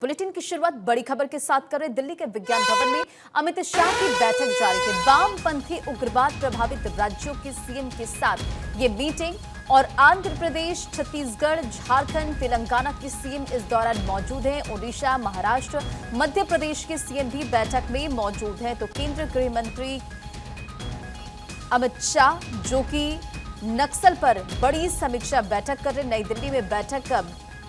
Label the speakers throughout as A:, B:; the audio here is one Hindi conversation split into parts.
A: बुलेटिन की शुरुआत बड़ी खबर के साथ कर रहे दिल्ली के विज्ञान भवन में अमित शाह की बैठक जारी है। वामपंथी उग्रवाद प्रभावित राज्यों के सीएम के साथ ये मीटिंग और आंध्र प्रदेश, छत्तीसगढ़, झारखंड, तेलंगाना के सीएम इस दौरान मौजूद हैं। ओडिशा, महाराष्ट्र, मध्य प्रदेश के सीएम भी बैठक में मौजूद हैं। तो केंद्रीय गृह मंत्री अमित शाह जो कि नक्सल पर बड़ी समीक्षा बैठक कर रहे, नई दिल्ली में बैठक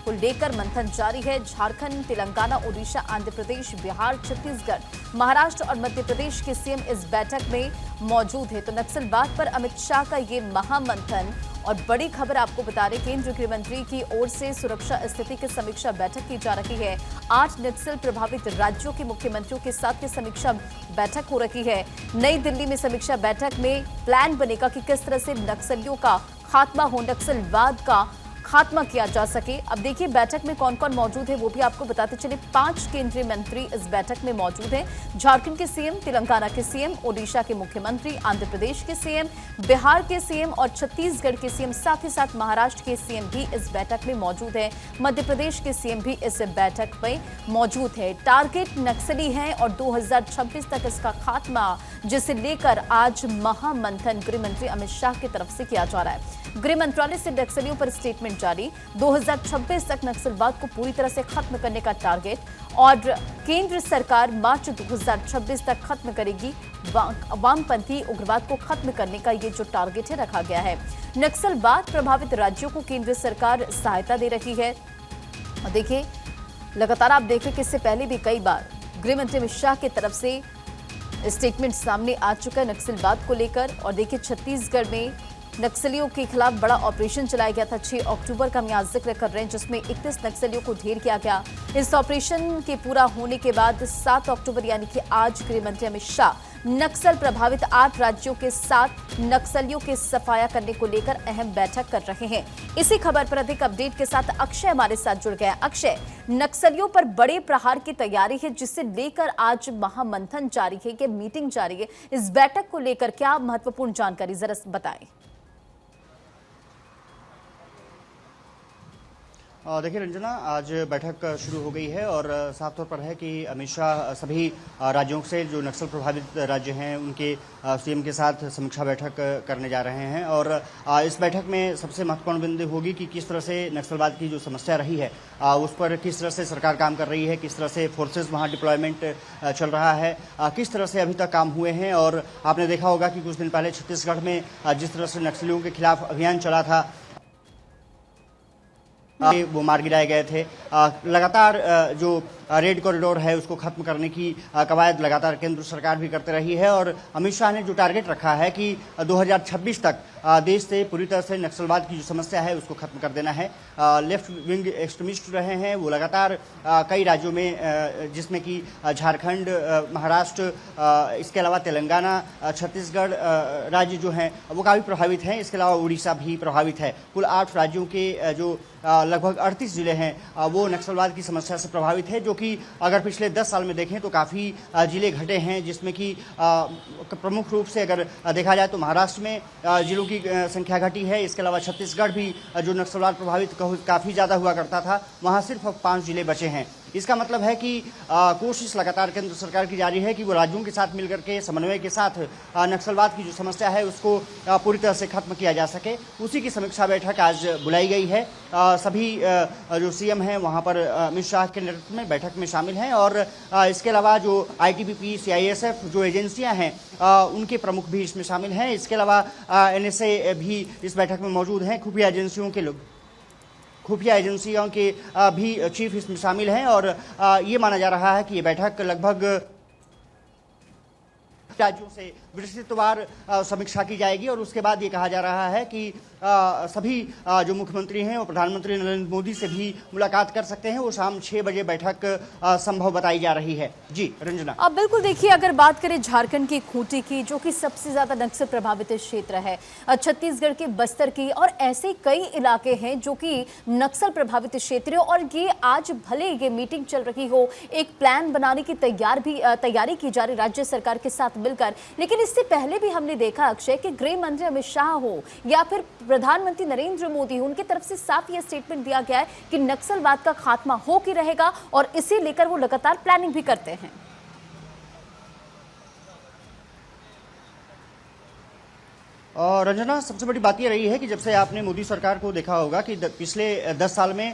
A: को लेकर मंथन जारी है। झारखंड, तेलंगाना, ओडिशा, आंध्र प्रदेश, बिहार, छत्तीसगढ़, महाराष्ट्र और मध्य प्रदेश के सीएम इस बैठक में मौजूद है। तो नक्सलवाद पर अमित शाह का ये महामंथन और बड़ी खबर आपको बता रहे, केंद्रीय गृह मंत्री की ओर से सुरक्षा स्थिति की समीक्षा बैठक की जा रही है। 8 नक्सल प्रभावित राज्यों के मुख्यमंत्रियों के साथ ये समीक्षा बैठक हो रही है। नई दिल्ली में समीक्षा बैठक में प्लान बनेगा कि किस तरह से नक्सलियों का खात्मा हो, नक्सलवाद का खात्मा किया जा सके। अब देखिए बैठक में कौन कौन मौजूद है वो भी आपको बताते चले। 5 केंद्रीय मंत्री इस बैठक में मौजूद हैं। झारखंड के सीएम, तेलंगाना के सीएम, ओडिशा के मुख्यमंत्री, आंध्र प्रदेश के सीएम, बिहार के सीएम और छत्तीसगढ़ के सीएम, साथ ही साथ महाराष्ट्र के सीएम भी इस बैठक में मौजूद है। मध्य प्रदेश के सीएम भी इस बैठक में मौजूद है। टारगेट नक्सली है और 2026 तक इसका खात्मा, जिसे लेकर आज महामंथन गृह मंत्री अमित शाह की तरफ से किया जा रहा है। गृह मंत्रालय से नक्सलियों पर स्टेटमेंट जारी, 2026 तक नक्सलवाद को पूरी तरह से खत्म करने का टारगेट और केंद्र सरकार मार्च 2026 तक खत्म करेगी। वामपंथी उग्रवाद को खत्म करने का ये जो टारगेट है रखा गया है। नक्सलवाद प्रभावित राज्यों को केंद्र सरकार सहायता दे रही है। देखिए लगातार आप देख रहे कि इससे पहले भी कई बार गृह मंत्री अमित शाह की तरफ से स्टेटमेंट सामने आ चुका है नक्सलवाद को लेकर। और देखिए छत्तीसगढ़ में नक्सलियों के खिलाफ बड़ा ऑपरेशन चलाया गया था। 6 अक्टूबर का हम यहाँ जिक्र कर रहे हैं, जिसमें 31 नक्सलियों को ढेर किया गया। इस ऑपरेशन के पूरा होने के बाद 7 अक्टूबर यानी कि आज गृह मंत्री अमित शाह नक्सल प्रभावित 8 राज्यों के साथ नक्सलियों के सफाया करने को लेकर अहम बैठक कर रहे हैं। इसी खबर पर अधिक अपडेट के साथ अक्षय हमारे साथ जुड़ गया। अक्षय, नक्सलियों पर बड़े प्रहार की तैयारी है, जिसे लेकर आज महामंथन जारी है, कि मीटिंग जारी है। इस बैठक को लेकर क्या महत्वपूर्ण जानकारी जरा बताएं।
B: देखिए रंजना, आज बैठक शुरू हो गई है और साफ तौर पर है कि अमित शाह सभी राज्यों से, जो नक्सल प्रभावित राज्य हैं, उनके सीएम के साथ समीक्षा बैठक करने जा रहे हैं। और इस बैठक में सबसे महत्वपूर्ण बिंदु होगी कि किस तरह से नक्सलवाद की जो समस्या रही है उस पर किस तरह से सरकार काम कर रही है, किस तरह से फोर्सेस वहाँ डिप्लॉयमेंट चल रहा है, किस तरह से अभी तक काम हुए हैं। और आपने देखा होगा कि कुछ दिन पहले छत्तीसगढ़ में जिस तरह से नक्सलियों के खिलाफ अभियान चला था, वो मार गिराए गए थे। लगातार जो रेड कॉरिडोर है उसको खत्म करने की कवायद लगातार केंद्र सरकार भी करते रही है। और अमित शाह ने जो टारगेट रखा है कि 2026 तक देश से पूरी तरह से नक्सलवाद की जो समस्या है उसको खत्म कर देना है। लेफ्ट विंग एक्सट्रीमिस्ट रहे हैं वो लगातार कई राज्यों में, जिसमें कि झारखंड, महाराष्ट्र, इसके अलावा तेलंगाना, छत्तीसगढ़ राज्य जो हैं वो काफ़ी प्रभावित हैं। इसके अलावा उड़ीसा भी प्रभावित है। कुल 8 राज्यों के जो लगभग 38 जिले हैं वो नक्सलवाद की समस्या से प्रभावित है, जो कि अगर पिछले 10 साल में देखें तो काफ़ी जिले घटे हैं, जिसमें कि प्रमुख रूप से अगर देखा जाए तो महाराष्ट्र में जिलों की संख्या घटी है। इसके अलावा छत्तीसगढ़ भी जो नक्सलवाद प्रभावित काफ़ी ज़्यादा हुआ करता था, वहाँ सिर्फ अब 5 जिले बचे हैं। इसका मतलब है कि कोशिश लगातार केंद्र सरकार की जारी है कि वो राज्यों के साथ मिलकर के समन्वय के साथ नक्सलवाद की जो समस्या है उसको पूरी तरह से खत्म किया जा सके। उसी की समीक्षा बैठक आज बुलाई गई है। सभी जो सीएम हैं वहाँ पर अमित शाह के नेतृत्व में बैठक में शामिल हैं। और इसके अलावा जो आईटीबीपी, सीआईएसएफ जो एजेंसियाँ हैं उनके प्रमुख भी इसमें शामिल हैं। इसके अलावा एनएसए भी इस बैठक में मौजूद हैं। खुफिया एजेंसियों के भी चीफ इसमें शामिल हैं। और ये माना जा रहा है कि ये बैठक लगभग राज्यों से विस्तृतवार समीक्षा की जाएगी। और उसके बाद ये कहा जा रहा है कि सभी जो मुख्यमंत्री हैं वो प्रधानमंत्री नरेंद्र मोदी से भी मुलाकात कर सकते हैं। वो शाम 6 बजे बैठक संभव बताई जा रही है। जी रंजना।
A: अब बिल्कुल देखिए, अगर बात करें झारखंड की खूंटी की, जो कि सबसे ज्यादा नक्सल प्रभावित क्षेत्र है, छत्तीसगढ़ के बस्तर की, और ऐसे कई इलाके हैं जो कि नक्सल प्रभावित क्षेत्र है। और ये आज भले ये मीटिंग चल रही हो, एक प्लान बनाने की तैयारी की जा रही राज्य सरकार के साथ शामिल कर। लेकिन इससे पहले भी हमने देखा अक्षय कि गृह मंत्री अमित शाह हो या फिर प्रधानमंत्री नरेंद्र मोदी हो, उनकी तरफ से साफ यह स्टेटमेंट दिया गया है कि नक्सलवाद का खात्मा हो के रहेगा और इसे लेकर वो लगातार प्लानिंग भी करते हैं।
B: और रंजना, सबसे बड़ी बात यह रही है कि जब से आपने मोदी सरकार को देखा होगा कि पिछले 10 साल में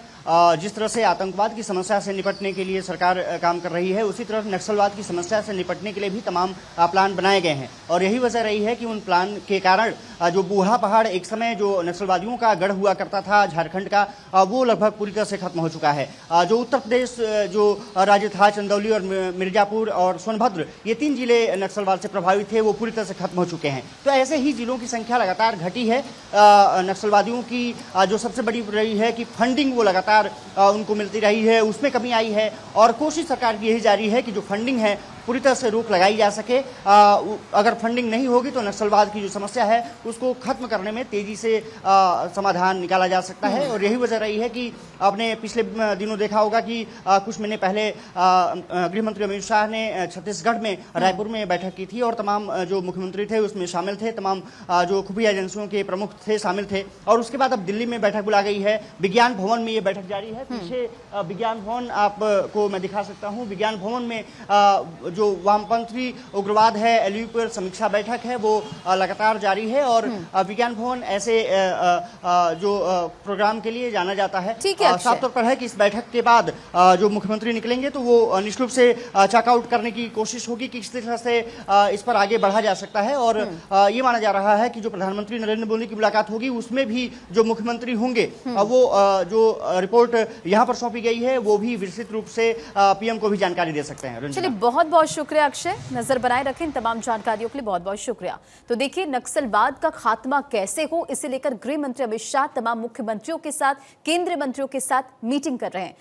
B: जिस तरह से आतंकवाद की समस्या से निपटने के लिए सरकार काम कर रही है, उसी तरह नक्सलवाद की समस्या से निपटने के लिए भी तमाम प्लान बनाए गए हैं। और यही वजह रही है कि उन प्लान के कारण जो बूढ़ा पहाड़ एक समय जो नक्सलवादियों का गढ़ हुआ करता था झारखंड का, वो लगभग पूरी तरह से खत्म हो चुका है। जो उत्तर प्रदेश जो राज्य था, चंदौली और मिर्जापुर और सोनभद्र, ये 3 जिले नक्सलवाद से प्रभावित थे, वो पूरी तरह से खत्म हो चुके हैं। तो ऐसे ही जिलों की संख्या लगातार घटी है। नक्सलवादियों की जो सबसे बड़ी रही है कि फंडिंग वो लगातार उनको मिलती रही है, उसमें कमी आई है। और कोशिश सरकार की यही जारी है कि जो फंडिंग है पूरी तरह से रोक लगाई जा सके। अगर फंडिंग नहीं होगी तो नक्सलवाद की जो समस्या है उसको खत्म करने में तेजी से समाधान निकाला जा सकता है। और यही वजह रही है कि आपने पिछले दिनों देखा होगा कि कुछ महीने पहले गृह मंत्री अमित शाह ने छत्तीसगढ़ में रायपुर में बैठक की थी और तमाम जो मुख्यमंत्री थे उसमें शामिल थे, तमाम जो खुफिया एजेंसियों के प्रमुख थे शामिल थे। और उसके बाद अब दिल्ली में बैठक बुला गई है, विज्ञान भवन में ये बैठक जारी है। पीछे विज्ञान भवन आपको मैं दिखा सकता हूँ। विज्ञान भवन में जो वामपंथी उग्रवाद है, एलयू पर समीक्षा बैठक है, वो लगातार जारी है। और विज्ञान भवन ऐसे जो प्रोग्राम के लिए जाना जाता है। साफ तौर पर है कि इस बैठक के बाद जो मुख्यमंत्री निकलेंगे तो वो निश्चित रूप से चेकआउट करने की कोशिश होगी कि किस तरह से इस पर आगे बढ़ा जा सकता है। और ये माना जा रहा है कि जो प्रधानमंत्री नरेंद्र मोदी की मुलाकात होगी उसमें भी जो मुख्यमंत्री होंगे वो जो रिपोर्ट यहाँ पर सौंपी गई है वो भी विस्तृत रूप से पीएम को भी जानकारी दे सकते हैं।
A: चलिए, बहुत बहुत शुक्रिया अक्षय, नजर बनाए रखें इन तमाम जानकारियों के लिए, बहुत बहुत शुक्रिया। तो देखिए, नक्सलवाद का खात्मा कैसे हो, इसे लेकर गृह मंत्री अमित शाह तमाम मुख्यमंत्रियों के साथ, केंद्रीय मंत्रियों के साथ मीटिंग कर रहे हैं।